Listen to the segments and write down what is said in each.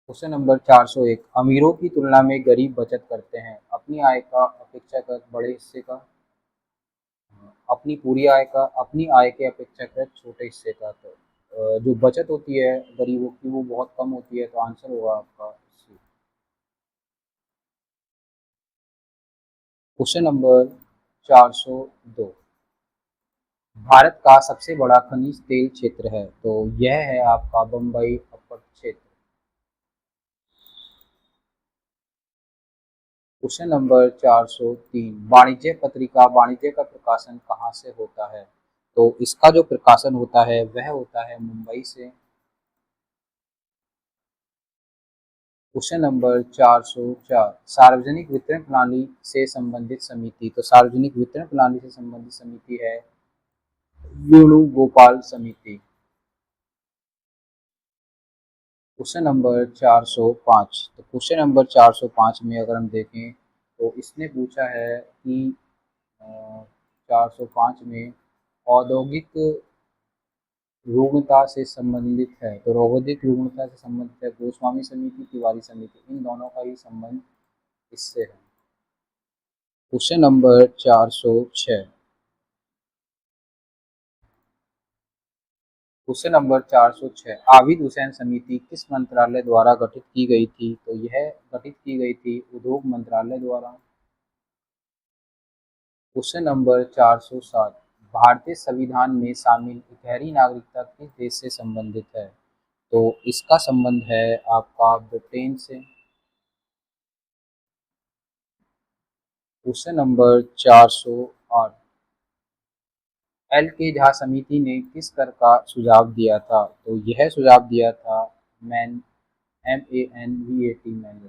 Question number 401। अमीरों की तुलना में गरीब बचत करते हैं, अपनी आय का अपेक्षाकृत बड़े हिस्से का, अपनी आय के अपेक्षाकृत छोटे हिस्से का। तो जो बचत होती है गरीबों की वो बहुत कम होती है, तो आंसर होगा आपका सी। Question number 402। भारत का सबसे बड़ा खनिज तेल क्षेत्र है, तो यह है आपका बम्बई अपर क्षेत्र। Question number 403। वाणिज्य पत्रिका वाणिज्य का प्रकाशन कहाँ से होता है? तो इसका जो प्रकाशन होता है वह होता है मुंबई से। Question number 404। सार्वजनिक वितरण प्रणाली से संबंधित समिति, तो सार्वजनिक वितरण प्रणाली से संबंधित समिति है वेणुगोपाल समिति। Question number 405। तो क्वेश्चन नंबर 405 में अगर हम देखें तो इसने पूछा है कि 405 में औद्योगिक रुग्णता से संबंधित है, तो औद्योगिक रुग्णता से संबंधित है गोस्वामी समिति, तिवारी समिति, इन दोनों का ही संबंध इससे है। Question number 406। Question number 406। Abid Hussain समिति किस मंत्रालय द्वारा गठित की गई थी? तो यह गठित की गई थी उद्योग मंत्रालय द्वारा। Question number 407। भारतीय संविधान में शामिल इकहरी नागरिकता किस देश से संबंधित है? तो इसका संबंध है आपका ब्रिटेन से। Question number 408। एल के झा समिति ने किस कर का सुझाव दिया था? तो यह सुझाव दिया था man MANVAT manual.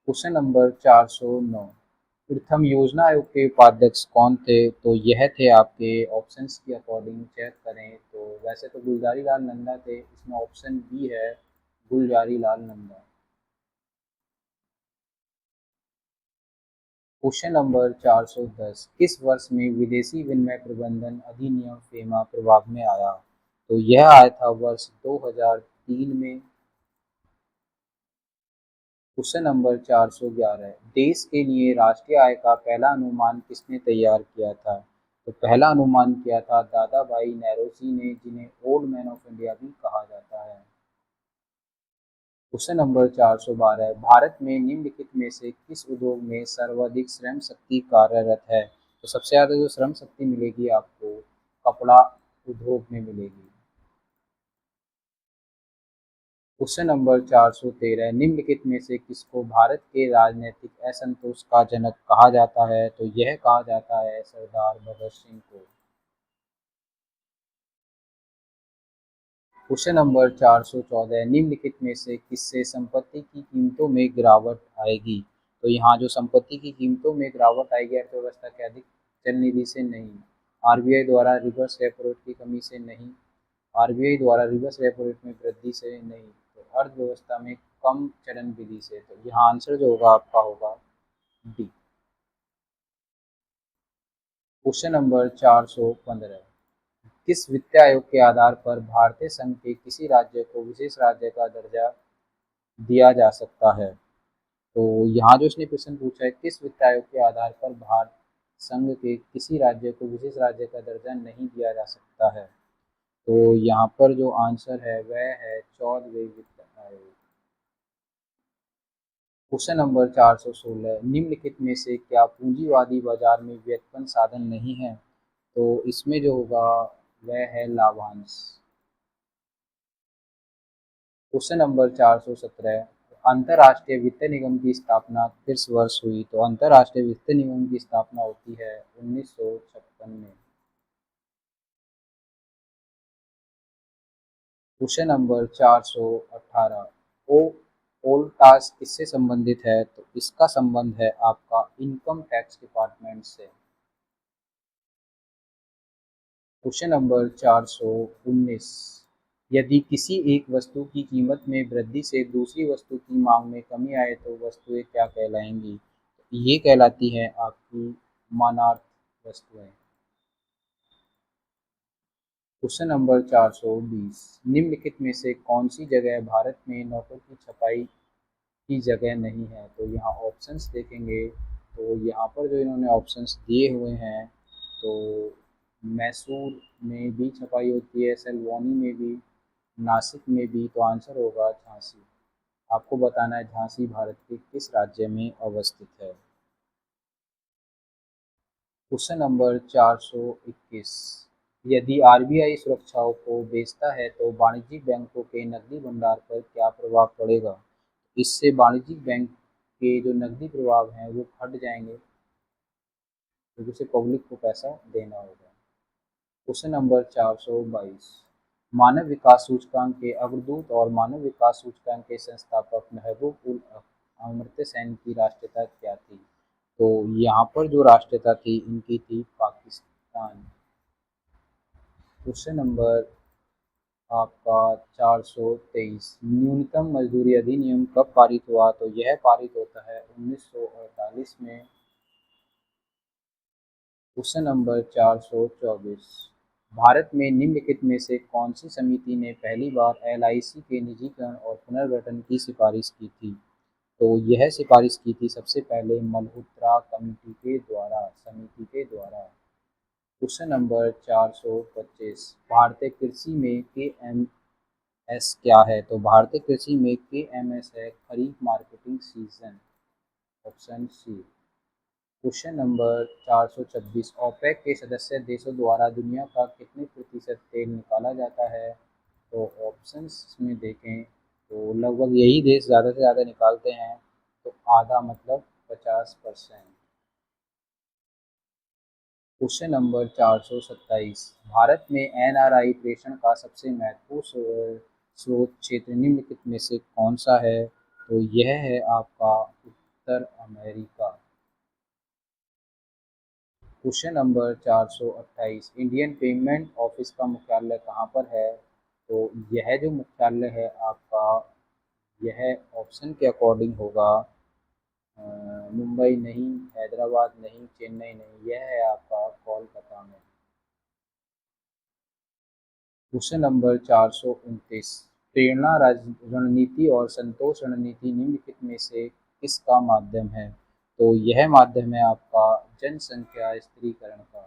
Question number 409। प्रथम योजना आयोग के उपाध्यक्ष कौन थे? तो यह थे आपके ऑप्शंस के अकॉर्डिंग चेक करें तो वैसे तो गुलजारी लाल नंदा थे, इसमें ऑप्शन बी है गुलजारी लाल नंदा। Question number 410। किस वर्ष में विदेशी विनिमय प्रबंधन अधिनियम फेमा प्रभाव में आया? तो यह आया था वर्ष 2003 में। Question number 411। देश के लिए राष्ट्रीय आय का पहला अनुमान किसने तैयार किया था? तो पहला अनुमान किया था दादा भाई नौरोजी ने, जिन्हें ओल्ड मैन ऑफ इंडिया भी कहा जाता है। Question number 412। भारत में निम्नलिखित में से किस उद्योग में सर्वाधिक श्रम शक्ति कार्यरत है? तो सबसे ज़्यादा जो श्रम शक्ति मिलेगी आपको कपड़ा उद्योग में मिलेगी। Question number 413। निम्नलिखित में से किसको भारत के राजनीतिक असंतोष का जनक कहा जाता है? तो यह कहा जाता है सरदार भगत सिंह को। Question number 414। निम्नलिखित में से किससे संपत्ति की कीमतों में गिरावट आएगी? तो यहाँ जो संपत्ति की कीमतों में गिरावट आएगी अर्थव्यवस्था के अधिक चल निधि से नहीं, RBI द्वारा रिवर्स रेपो रेट की कमी से नहीं, RBI द्वारा रिवर्स रेपो रेट में वृद्धि से नहीं, तो अर्थव्यवस्था में कम चलन विधि से। तो यहाँ आंसर जो होगा आपका होगा डी। Question number 415। किस वित्त आयोग के आधार पर भारतीय संघ के किसी राज्य को विशेष राज्य का दर्जा दिया जा सकता है? तो यहाँ जो इसने प्रश्न पूछा है किस वित्त आयोग के आधार पर भारत संघ के किसी राज्य को विशेष राज्य का दर्जा नहीं दिया जा सकता है? तो यहाँ पर जो आंसर है वह है 14वें वित्त आयोग। Question number 416। निम्नलिखित में से क्या पूंजीवादी बाजार में व्युत्पन्न साधन नहीं है? तो इसमें जो होगा वह है लाभांश। Question number 417। अंतर्राष्ट्रीय वित्त निगम की स्थापना किस वर्ष हुई? तो अंतर्राष्ट्रीय वित्त निगम की स्थापना होती है 1956 में। Question number 418। ओ पोल टास्क किससे संबंधित है? तो इसका संबंध है आपका इनकम टैक्स डिपार्टमेंट से। Question number 419। यदि किसी एक वस्तु की कीमत में वृद्धि से दूसरी वस्तु की मांग में कमी आए तो वस्तुएं क्या कहलाएंगी? ये कहलाती हैं आपकी मानार्थ वस्तुएं। क्वेश्चन नंबर 420, निम्नलिखित में से कौन सी जगह भारत में नोटों की छपाई की जगह नहीं है? तो यहाँ ऑप्शंस देखेंगे तो यहाँ पर जो इन्होंने ऑप्शंस दिए हुए हैं, तो मैसूर में भी छपाई होती है, सलवानी में भी, नासिक में भी, तो आंसर होगा झांसी। आपको बताना है झांसी भारत के किस राज्य में अवस्थित है। क्वेश्चन नंबर 421, यदि आरबीआई सुरक्षाओं को बेचता है तो वाणिज्यिक बैंकों के नकदी भंडार पर क्या प्रभाव पड़ेगा? इससे वाणिज्यिक बैंक के जो नकदी प्रवाह हैं वो घट जाएंगे, क्योंकि उसे पब्लिक को पैसा देना होगा। क्वेश्चन नंबर 422, मानव विकास सूचकांक के अग्रदूत और मानव विकास सूचकांक के संस्थापक महबूब उल अमर्त्य सेन की राष्ट्रीयता क्या थी? तो यहाँ पर जो राष्ट्रीयता थी इनकी थी पाकिस्तान। क्वेश्चन नंबर आपका 423, न्यूनतम मजदूरी अधिनियम कब पारित हुआ? तो यह पारित होता है 1948 में। क्वेश्चन नंबर 424, भारत में निम्नलिखित में से कौन सी समिति ने पहली बार एलआईसी के निजीकरण और पुनर्गठन की सिफारिश की थी? तो यह सिफारिश की थी सबसे पहले मल्होत्रा कमेटी के द्वारा, समिति के द्वारा। क्वेश्चन नंबर 425, भारतीय कृषि में केएमएस क्या है? तो भारतीय कृषि में केएमएस है kharif marketing season, option C. Question number 426, OPEC के सदस्य देशों द्वारा दुनिया का कितने प्रतिशत तेल निकाला जाता है? तो ऑप्शंस में देखें तो लगभग यही देश ज़्यादा से ज़्यादा निकालते हैं, तो आधा मतलब 50%। क्वेश्चन नंबर 427, भारत में एनआरआई प्रेषण का सबसे महत्वपूर्ण स्रोत क्षेत्र निम्नलिखित में से कौन सा है? तो यह है आपका उत्तर America. Question number 428, Indian payment office का मुख्यालय कहाँ पर है? तो यह जो मुख्यालय है आपका, यह ऑप्शन के अकॉर्डिंग होगा मुंबई नहीं, हैदराबाद नहीं, चेन्नई नहीं, यह है आपका कोलकाता में। क्वेश्चन नंबर 429, प्रेरणा रणनीति और संतोष रणनीति निम्नलिखित में से किसका माध्यम है? तो यह माध्यम है आपका जनसंख्या स्थिरीकरण का।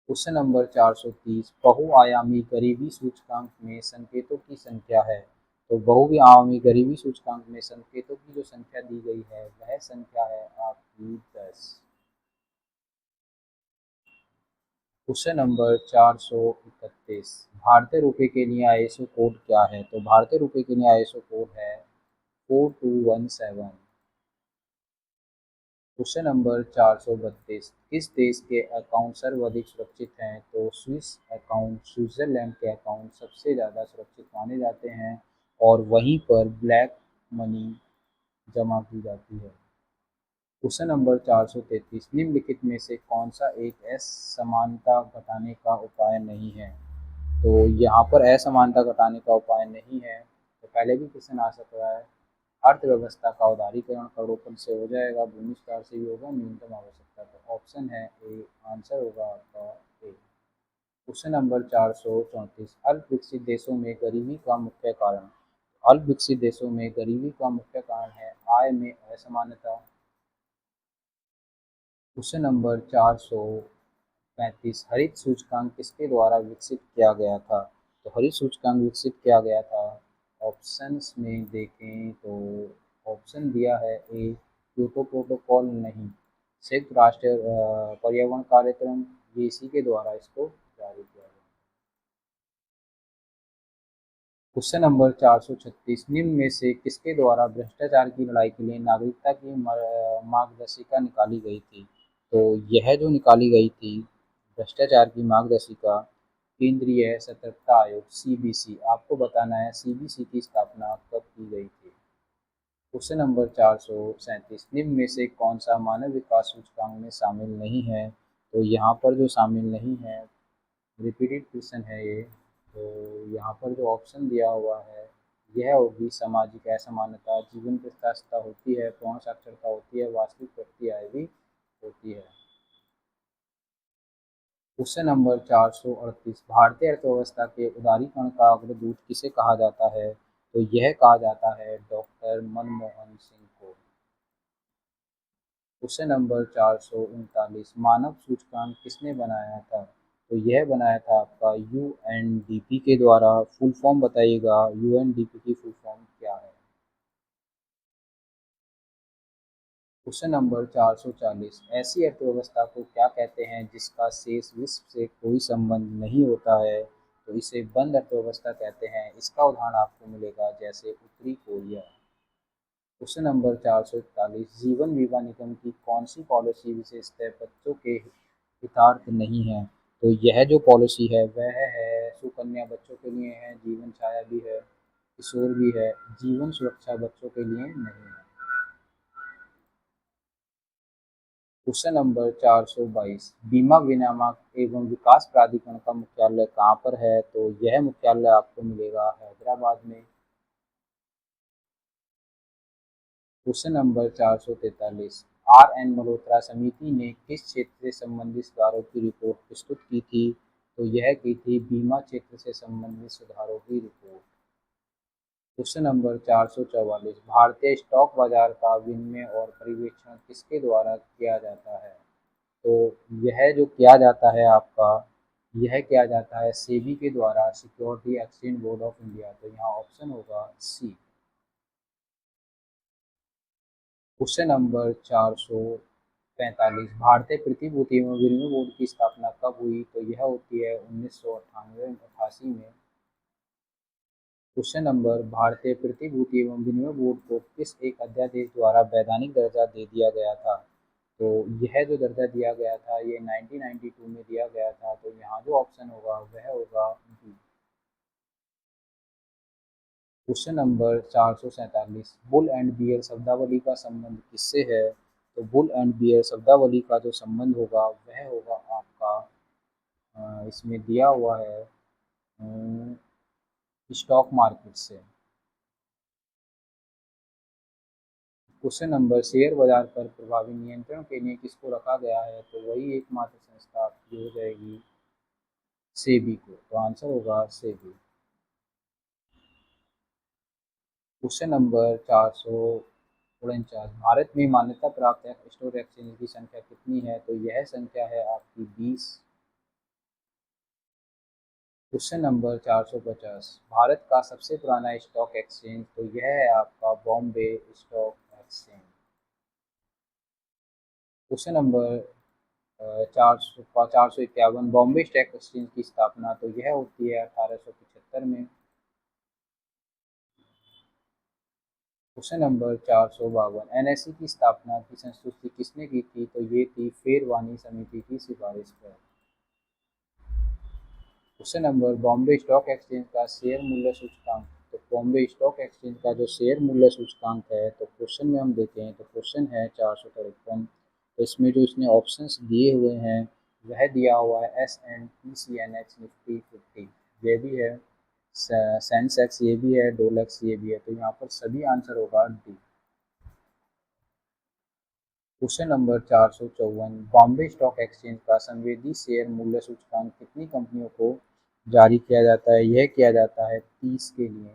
क्वेश्चन नंबर 430, बहुआयामी गरीबी सूचकांक में संकेतों की संख्या है? तो बहुआयामी गरीबी सूचकांक में संकेतों की जो संख्या दी गई है वह संख्या है आपकी 10। क्वेश्चन नंबर 431, भारतीय रुपये के लिए आईएसओ कोड क्या है? तो भारतीय रुपये के लिए आईएसओ कोड है 4217। क्वेश्चन नंबर 432, किस देश के अकाउंट सर्वाधिक सुरक्षित हैं? तो स्विस अकाउंट, स्विट्जरलैंड के अकाउंट सबसे ज़्यादा सुरक्षित माने जाते हैं और वहीं पर ब्लैक मनी जमा की जाती है। क्वेश्चन नंबर 433, निम्नलिखित में से कौन सा एक असमानता घटाने का उपाय नहीं है? तो यहाँ पर असमानता घटाने का उपाय नहीं है, तो पहले भी क्वेश्चन आ सकता है। अर्थव्यवस्था का उदारीकरण करोड़पति से हो जाएगा, भूमि विस्तार से भी होगा, न्यूनतम आवश्यकता। तो ऑप्शन है ए, आंसर होगा आपका ए। क्वेश्चन नंबर 434, अल्प विकसित देशों में गरीबी का मुख्य कारण। अल्प विकसित देशों में गरीबी का मुख्य कारण है आय में असमानता। क्वेश्चन नंबर 435, हरित सूचकांक किसके द्वारा विकसित किया गया था? तो हरित सूचकांक विकसित किया गया था, ऑप्शंस में देखें तो ऑप्शन दिया है ए, क्योटो प्रोटोकॉल नहीं, संयुक्त राष्ट्र पर्यावरण कार्यक्रम, ये इसी के द्वारा इसको जारी किया गया। क्वेश्चन नंबर 436, निम्न में से किसके द्वारा भ्रष्टाचार की लड़ाई के लिए नागरिकता की मार्गदर्शिका निकाली गई थी? तो यह जो निकाली गई थी भ्रष्टाचार की मार्गदर्शिका, केंद्रीय सतर्कता आयोग सीबीसी। आपको बताना है सीबीसी की स्थापना कब की गई थी। क्वेश्चन नंबर 437, निम्न में से कौन सा मानव विकास सूचकांक में शामिल नहीं है? तो यहाँ पर जो शामिल नहीं है, रिपीटेड क्वेश्चन है ये, तो यहाँ पर जो ऑप्शन दिया हुआ है यह होगी सामाजिक असमानता, जीवन प्रत्याशा होती है, पूर्ण साक्षरता होती है, वास्तविक प्रगति आय भी होती है। क्वेश्चन नंबर 438 भारतीय अर्थव्यवस्था के उदारीकरण का अग्रदूत किसे कहा जाता है? तो यह कहा जाता है डॉक्टर मनमोहन सिंह को। क्वेश्चन नंबर 439 मानव सूचकांक किसने बनाया था? तो यह बनाया था आपका यूएनडीपी के द्वारा। फुल फॉर्म बताइएगा, यूएनडीपी की फुल फॉर्म क्या है? क्वेश्चन नंबर 440 ऐसी अर्थव्यवस्था को क्या कहते हैं जिसका शेष विश्व से कोई संबंध नहीं होता है? तो इसे बंद अर्थव्यवस्था कहते हैं। इसका उदाहरण आपको मिलेगा जैसे उत्तरी कोरिया। क्वेश्चन नंबर 441 जीवन बीमा निगम की कौन सी पॉलिसी विशेषतः बच्चों के हितार्थ नहीं है? तो यह जो पॉलिसी है वह है सुकन्या बच्चों के लिए है, जीवन छाया भी है, किशोर भी है, जीवन सुरक्षा बच्चों के लिए नहीं है। क्वेश्चन नंबर 422 बीमा विनियामक एवं विकास प्राधिकरण का मुख्यालय कहाँ पर है? तो यह मुख्यालय आपको मिलेगा हैदराबाद में। Question number 443 R N Malhotra समिति ने किस क्षेत्र से संबंधित सुधारों की रिपोर्ट प्रस्तुत की थी? तो यह की थी बीमा क्षेत्र से संबंधित सुधारों की रिपोर्ट। क्वेश्चन नंबर 444 भारतीय स्टॉक बाजार का विनियमन और पर्यवेक्षण किसके द्वारा किया जाता है? तो यह जो किया जाता है आपका, यह किया जाता है सेबी के द्वारा, security exchange board of India. तो यहाँ ऑप्शन होगा सी। क्वेश्चन नंबर 445 भारतीय प्रतिभूति एवं विनिमय बोर्ड की स्थापना कब हुई? तो यह होती है 1998-88 में। क्वेश्चन नंबर भारतीय प्रतिभूति एवं विनिमय बोर्ड को किस एक अध्यादेश द्वारा वैधानिक दर्जा दे दिया गया था? तो यह जो दर्जा दिया गया था ये 1992 में दिया गया था। तो यहाँ जो ऑप्शन होगा वह होगा B. Question number 447 bull and bear शब्दावली का संबंध किससे है? तो बुल एंड बियर शब्दावली का जो संबंध होगा वह होगा आपका इसमें दिया हुआ है स्टॉक मार्केट से। क्वेश्चन नंबर शेयर बाजार पर प्रभावी नियंत्रण के लिए किसको रखा गया है? तो वही एकमात्र संस्था आपकी हो जाएगी सेबी को। तो आंसर होगा सेबी। क्वेश्चन नंबर 449 भारत में मान्यता प्राप्त स्टॉक एक्सचेंज की संख्या कितनी है? तो यह संख्या है आपकी 20। क्वेश्चन नंबर 450 भारत का सबसे पुराना स्टॉक एक्सचेंज? तो यह है आपका Bombay stock exchange. Question number 451 Bombay stock exchange की स्थापना? तो यह होती है 1875 में। क्वेश्चन नंबर 452 एनएसई की स्थापना की संस्तुति किसने की थी? तो ये थी फेरवानी समिति की सिफारिश पर। Question number Bombay stock exchange का शेयर मूल्य सूचकांक? तो बॉम्बे स्टॉक एक्सचेंज का जो शेयर मूल्य सूचकांक है, तो क्वेश्चन में हम देखें तो क्वेश्चन है 453। तो इसमें जो इसने ऑप्शंस दिए हुए हैं वह दिया हुआ है S&P/CNX निफ्टी 50, ये भी है सेंसेक्स, ये भी है डोलेक्स, ये भी है। तो यहाँ पर सभी आंसर होगा D. Question number 454 Bombay stock exchange का संवेदी शेयर मूल्य सूचकांक कितनी कंपनियों को जारी किया जाता है? यह किया जाता है 30 के लिए।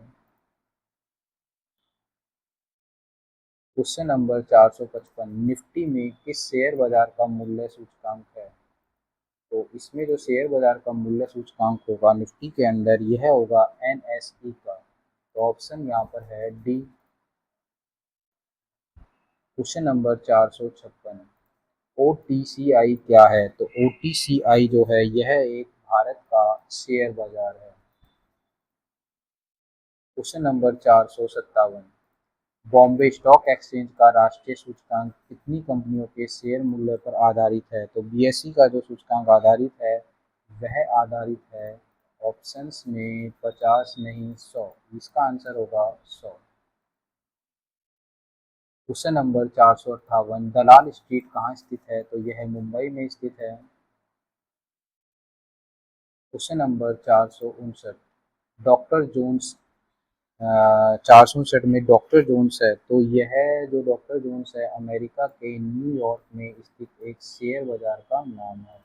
क्वेश्चन नंबर 455 निफ्टी में किस शेयर बाजार का मूल्य सूचकांक है? तो इसमें जो शेयर बाजार का मूल्य सूचकांक होगा निफ्टी के अंदर यह होगा एनएसई का। तो ऑप्शन यहाँ पर है डी। क्वेश्चन नंबर 456 OTCI क्या है? तो OTCI जो है यह एक भारत का शेयर बाजार है। Question number 457 Bombay stock exchange का राष्ट्रीय सूचकांक कितनी कंपनियों के शेयर मूल्य पर आधारित है? तो बीएसई का जो सूचकांक आधारित है वह आधारित है ऑप्शंस में 50 नहीं 100। इसका आंसर होगा 100। क्वेश्चन नंबर 458 दलाल स्ट्रीट कहाँ स्थित है? तो यह मुंबई में स्थित है। क्वेश्चन नंबर 459 डॉक्टर जोन्स 459 में डॉक्टर जोन्स है। तो यह जो डॉक्टर जोन्स है अमेरिका के न्यूयॉर्क में स्थित एक शेयर बाजार का नाम है।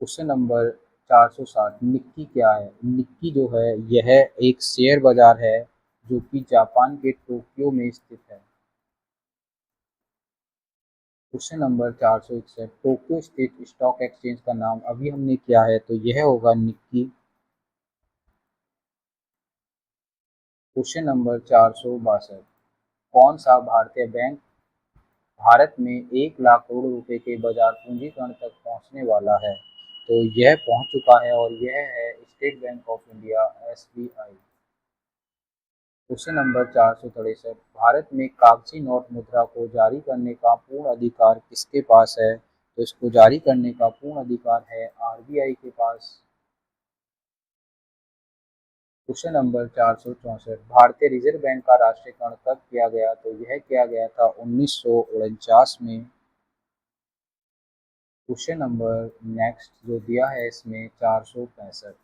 क्वेश्चन नंबर 460 निक्की क्या है? निक्की जो है यह एक शेयर बाजार है जो कि जापान के टोक्यो में स्थित है। Question number 461 Tokyo state stock exchange का नाम अभी हमने किया है तो यह होगा निक्की। क्वेश्चन नंबर 462 कौन सा भारतीय बैंक भारत में 1 लाख करोड़ रुपए के बाजार पूंजीकरण तक पहुंचने वाला है? तो यह पहुंच चुका है और यह है state bank of India SBI. Question number 463 Bharat में कागजी नोट मुद्रा को जारी करने का पूर्ण अधिकार किसके पास है? तो इसको जारी करने का पूर्ण अधिकार है आरबीआई के पास। क्वेश्चन नंबर 464 भारतीय रिजर्व बैंक का राष्ट्रीयकरण कब किया गया? तो यह किया गया था 1949 में। क्वेश्चन नंबर नेक्स्ट जो दिया है इसमें 465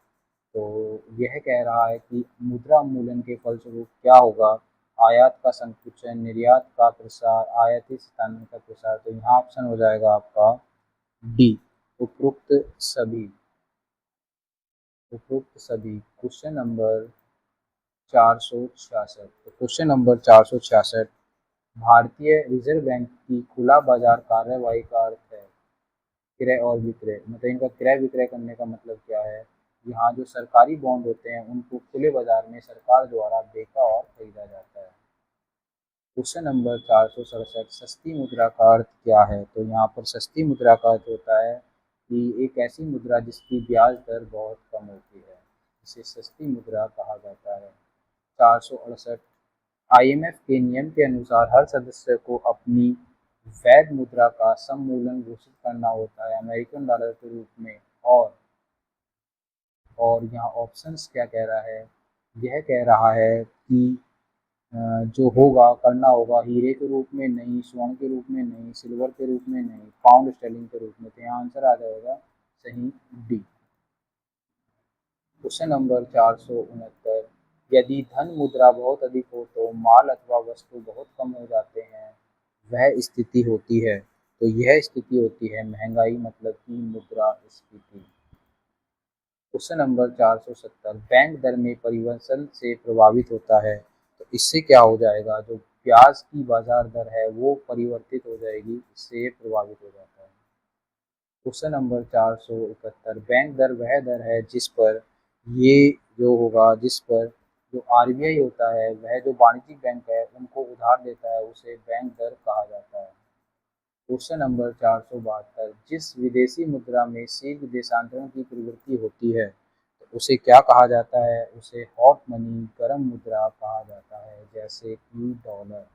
तो यह कह रहा है कि मुद्रा उन्मूलन के फलस्वरूप क्या होगा? आयात का संकुचन, निर्यात का प्रसार, आयातित साधन का प्रसार। तो यहाँ ऑप्शन हो जाएगा आपका डी उपरोक्त सभी। उपरोक्त सभी। क्वेश्चन नंबर 466 तो क्वेश्चन नंबर 466 भारतीय रिजर्व बैंक की खुला बाजार कार्यवाही का अर्थ है क्रय और विक्रय। मतलब इनका क्रय विक्रय करने का मतलब क्या है? यहाँ जो सरकारी बॉन्ड होते हैं उनको खुले बाजार में सरकार द्वारा बेचा और खरीदा जाता है। क्वेश्चन नंबर 467 सस्ती मुद्रा का अर्थ क्या है? तो यहाँ पर सस्ती मुद्रा का अर्थ होता है कि एक ऐसी मुद्रा जिसकी ब्याज दर बहुत कम होती है, इसे सस्ती मुद्रा कहा जाता है। 468 आईएमएफ के नियम के अनुसार हर सदस्य को अपनी वैध मुद्रा का सममूल्य घोषित करना होता है अमेरिकन डॉलर के रूप में। और यहाँ ऑप्शंस क्या कह रहा है? यह कह रहा है कि जो होगा करना होगा हीरे के रूप में नहीं, स्वर्ण के रूप में नहीं, सिल्वर के रूप में नहीं, पाउंड स्टर्लिंग के रूप में। तो यहाँ आंसर आ जाएगा सही डी। क्वेश्चन नंबर 469 यदि धन मुद्रा बहुत अधिक हो तो माल अथवा वस्तु बहुत कम हो जाते हैं, वह स्थिति होती है। तो यह स्थिति होती है महंगाई मतलब की मुद्रा स्फीति। क्वेश्चन नंबर 470 बैंक दर में परिवर्तन से प्रभावित होता है। तो इससे क्या हो जाएगा? जो ब्याज की बाजार दर है वो परिवर्तित हो जाएगी, इससे प्रभावित हो जाता है। क्वेश्चन नंबर 471 बैंक दर वह दर है जिस पर ये जो होगा जिस पर जो आरबीआई होता है वह जो वाणिज्यिक बैंक है उनको उधार देता है उसे बैंक दर कहा जाता है। क्वेश्चन नंबर 472 जिस विदेशी मुद्रा में शीघ्र देशांतरण की प्रवृत्ति होती है तो उसे क्या कहा जाता है? उसे हॉट मनी गर्म मुद्रा कहा जाता है जैसे कि डॉलर।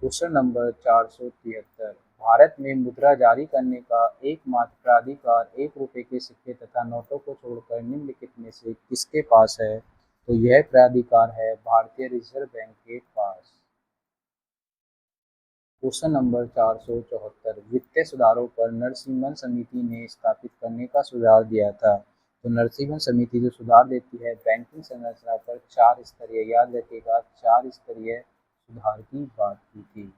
क्वेश्चन नंबर 473 भारत में मुद्रा जारी करने का एकमात्र प्राधिकार 1 रुपए के सिक्के तथा नोटों को छोड़कर निम्नलिखित में से किसके पास है? तो यह प्राधिकार है भारतीय रिजर्व बैंक के पास। क्वेश्चन नंबर 474 वित्तीय सुधारों पर नरसिम्हन समिति ने स्थापित करने का सुझाव दिया था। तो नरसिम्हन समिति जो सुधार देती है बैंकिंग संरचना पर 4 स्तरीय, याद रखिएगा 4 स्तरीय सुधार की बात की थी।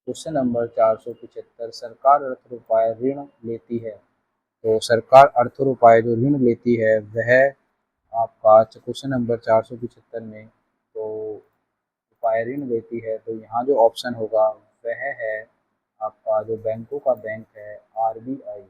क्वेश्चन नंबर 475 सरकार अर्थ रुपये ऋण लेती है। तो सरकार अर्थ रुपये जो ऋण लेती है वह आपका क्वेश्चन नंबर 475 में तो रुपये ऋण लेती है। तो यहाँ जो ऑप्शन होगा वह है आपका जो बैंकों का बैंक है आरबीआई।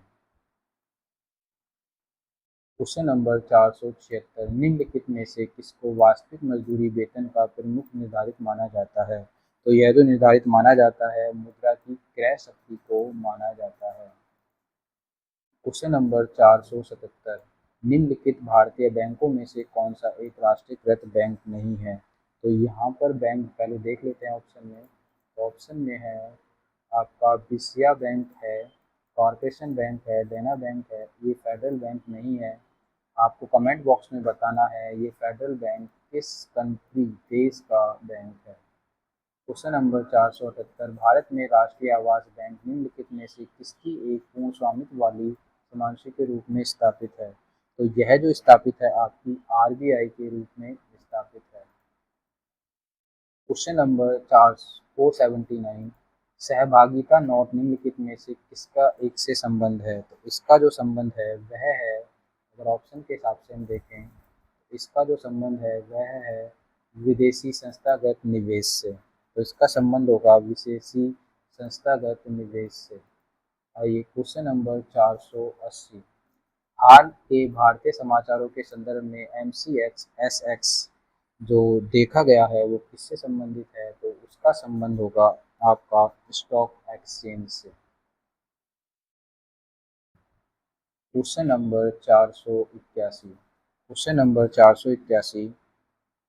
क्वेश्चन नंबर 476 निम्नलिखित में से किसको वास्तविक मजदूरी वेतन का प्रमुख निर्धारित माना जाता है? तो यह जो निर्धारित माना जाता है मुद्रा की क्रय शक्ति को माना जाता है। क्वेश्चन नंबर 477 निम्नलिखित भारतीय बैंकों में से कौन सा एक राष्ट्रीयकृत बैंक नहीं है? तो यहाँ पर बैंक पहले देख लेते हैं ऑप्शन में। तो ऑप्शन में है आपका विजया बैंक है, कॉरपोरेशन बैंक है, देना बैंक है, ये फेडरल बैंक नहीं है। आपको कमेंट बॉक्स में बताना है ये फेडरल बैंक किस कंट्री देश का बैंक है। क्वेश्चन नंबर 478 भारत में राष्ट्रीय आवास बैंक निम्नलिखित में से किसकी एक पूर्ण स्वामित्व वाली समांशी के रूप में स्थापित है? तो यह जो स्थापित है आपकी आरबीआई के रूप में स्थापित है। क्वेश्चन नंबर 479 सहभागिता नोट निम्नलिखित में से किसका एक से संबंध है? तो इसका जो संबंध है वह है, अगर ऑप्शन के हिसाब से हम देखें, इसका जो संबंध है वह है विदेशी संस्थागत निवेश से। तो इसका संबंध होगा विदेशी संस्थागत निवेश से। आइए क्वेश्चन नंबर 480। हाल के भारतीय समाचारों के संदर्भ में MCX SX जो देखा गया है वो किससे संबंधित है? तो उसका संबंध होगा आपका स्टॉक एक्सचेंज से। Question number 481। Question number 481।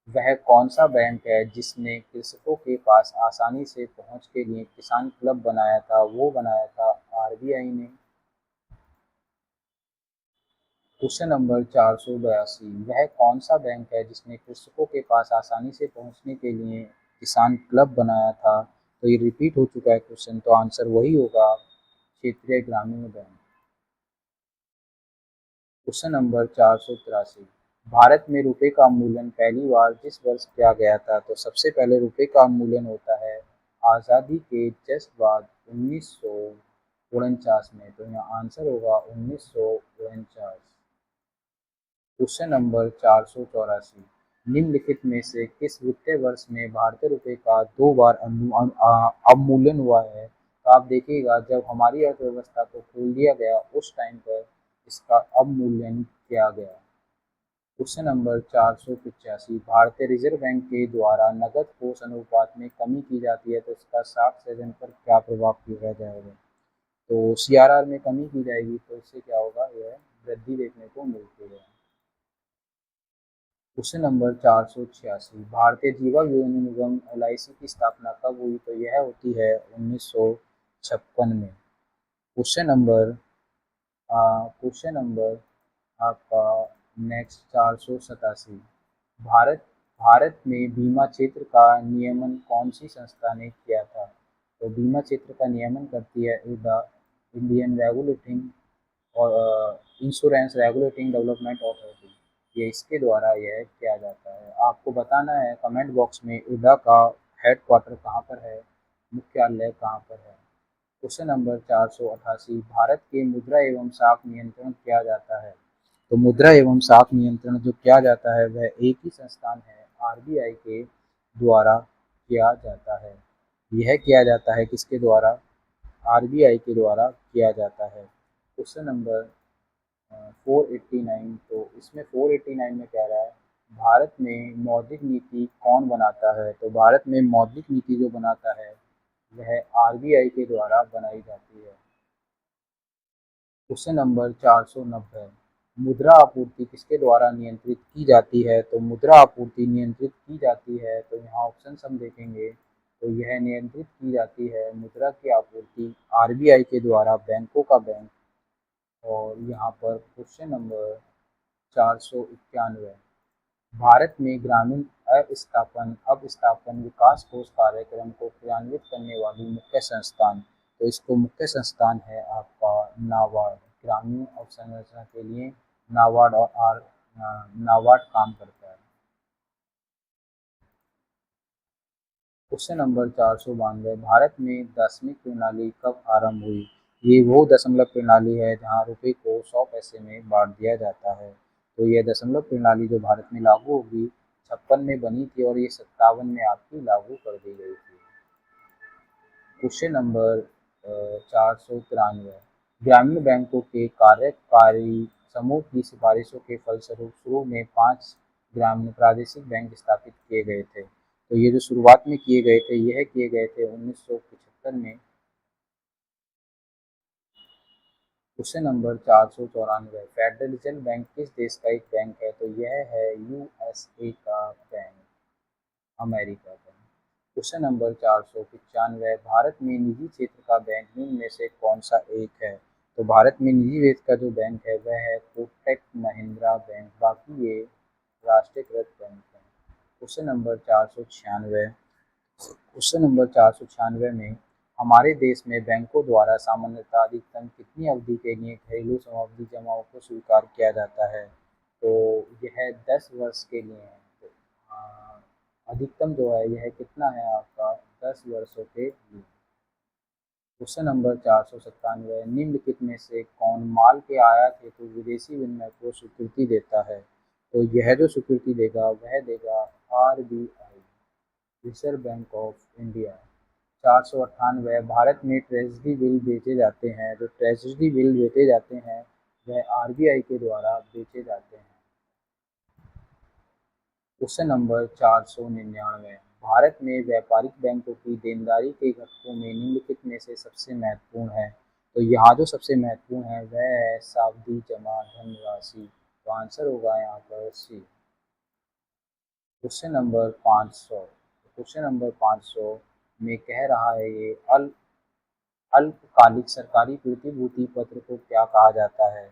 वह कौन सा बैंक है जिसने कृषकों के पास आसानी से पहुंच के लिए किसान क्लब बनाया था? वो बनाया था RBI ने। Question number 482। वह कौन सा बैंक है जिसने कृषकों के पास आसानी से पहुंचने के लिए किसान क्लब बनाया था? तो ये रिपीट हो चुका है क्वेश्चन, तो आंसर वही होगा क्षेत्रीय ग्रामीण बैंक। Question number 483। भारत में रुपए का उन्मूलन पहली बार जिस वर्ष किया गया था? तो सबसे पहले रुपए का उन्मूलन होता है आज़ादी के जस्ट बाद 1949 में। तो यहाँ आंसर होगा 1949। Question number 484। निम्नलिखित में से किस वित्तीय वर्ष में भारतीय रुपए का दो बार अवमूल्यन हुआ है? तो आप देखिएगा जब हमारी अर्थव्यवस्था को खोल दिया गया उस टाइम पर इसका अवमूल्यन किया गया। Question number 485। भारतीय रिजर्व बैंक के द्वारा नकद कोष अनुपात में कमी की जाती है तो इसका 60 पर क्या प्रभाव किया जाएगा? तो CRR में कमी की जाएगी तो इससे क्या होगा, यह वृद्धि देखने को मिलती है। Question number 486। भारतीय जीवन बीमा निगम LIC की स्थापना कब हुई? तो यह होती है 1956 में। क्वेश्चन नंबर क्वेश्चन नंबर आपका नेक्स्ट 487। भारत भारत में बीमा क्षेत्र का नियमन कौन सी संस्था ने किया था? तो बीमा क्षेत्र का नियमन करती है IRDA, इंडियन रेगुलेटिंग और इंश्योरेंस रेगुलेटिंग डेवलपमेंट अथॉरिटी। ये इसके द्वारा यह किया जाता है। आपको बताना है कमेंट बॉक्स में IRDA का हेडक्वार्टर कहाँ पर है, मुख्यालय कहाँ पर है। Question number 488। भारत के मुद्रा एवं साख नियंत्रण किया जाता है? तो मुद्रा एवं साख नियंत्रण जो किया जाता है वह एक ही संस्थान है RBI के द्वारा किया जाता है। यह किया जाता है किसके द्वारा? RBI के द्वारा किया जाता है। Question number 489। तो इसमें 489 में कह रहा है भारत में मौद्रिक नीति कौन बनाता है? तो भारत में मौद्रिक नीति जो बनाता है वह RBI के द्वारा बनाई जाती है। Question number 490। मुद्रा आपूर्ति किसके द्वारा नियंत्रित की जाती है? तो मुद्रा आपूर्ति नियंत्रित की जाती है, तो यहाँ ऑप्शन हम देखेंगे तो यह नियंत्रित की जाती है मुद्रा की आपूर्ति RBI के द्वारा बैंकों का बैंक। और यहाँ पर क्वेश्चन नंबर 491। भारत में ग्रामीण अवस्थापन विकास कोष कार्यक्रम को क्रियान्वित करने वाली मुख्य संस्थान। तो इसको मुख्य संस्थान है आपका नाबार्ड। ग्रामीण अवसंरचना के लिए नाबार्ड और नाबार्ड काम करता है। Question number 492। भारत में दशमिक प्रणाली कब आरंभ हुई? ये वो दशमलव प्रणाली है जहाँ रुपए को 100 पैसे में बांट दिया जाता है। तो ये दशमलव प्रणाली जो भारत में लागू होगी 56 में बनी थी और ये 57 में आपकी लागू कर दी गई थी। Question number 493। ग्रामीण बैंकों के कार्यकारी समूह की सिफारिशों के फलस्वरूप शुरू में 5 ग्रामीण प्रादेशिक बैंक स्थापित किए गए थे। तो ये जो शुरुआत में किए गए थे यह किए गए थे 1975 में। Question number 494। Federal reserve bank किस देश का एक बैंक है? तो यह है USA का बैंक, अमेरिका का। Question number 495। भारत में निजी क्षेत्र का बैंक निम्न में से कौन सा एक है? तो भारत में निजी क्षेत्र का जो बैंक है वह है कोटक महिंद्रा बैंक, बाकी ये राष्ट्रीयकृत बैंक है। Question number 496। क्वेश्चन नंबर 496 में हमारे देश में बैंकों द्वारा सामान्यतः अधिकतम कितनी अवधि के लिए घरेलू सावधि जमाओं को स्वीकार किया जाता है? तो यह 10 वर्ष के लिए है। तो अधिकतम जो है यह कितना है आपका 10 वर्षों के लिए। क्वेश्चन नंबर 497, निम्नलिखित में से कौन माल के आयात हेतु विदेशी विनिमय को स्वीकृति देता है? तो यह जो स्वीकृति देगा वह देगा RBI, reserve bank of India. 498, Bharat में ट्रेजरी बिल बेचे जाते हैं। जो ट्रेजरी बिल बेचे जाते हैं वह RBI के द्वारा बेचे जाते हैं। क्वेश्चन नंबर 499, भारत में व्यापारिक बैंकों की देनदारी के घटकों में निम्नलिखित में से सबसे महत्वपूर्ण है? तो यहाँ जो सबसे महत्वपूर्ण है वह है सावधि जमा धनराशि। तो आंसर होगा यहाँ पर सी। क्वेश्चन नंबर 500, क्वेश्चन नंबर 500 में कह रहा है ये अल्पकालिक सरकारी प्रतिभूति पत्र को क्या कहा जाता है?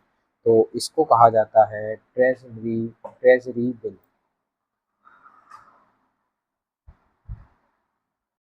तो इसको कहा जाता है ट्रेजरी बिल।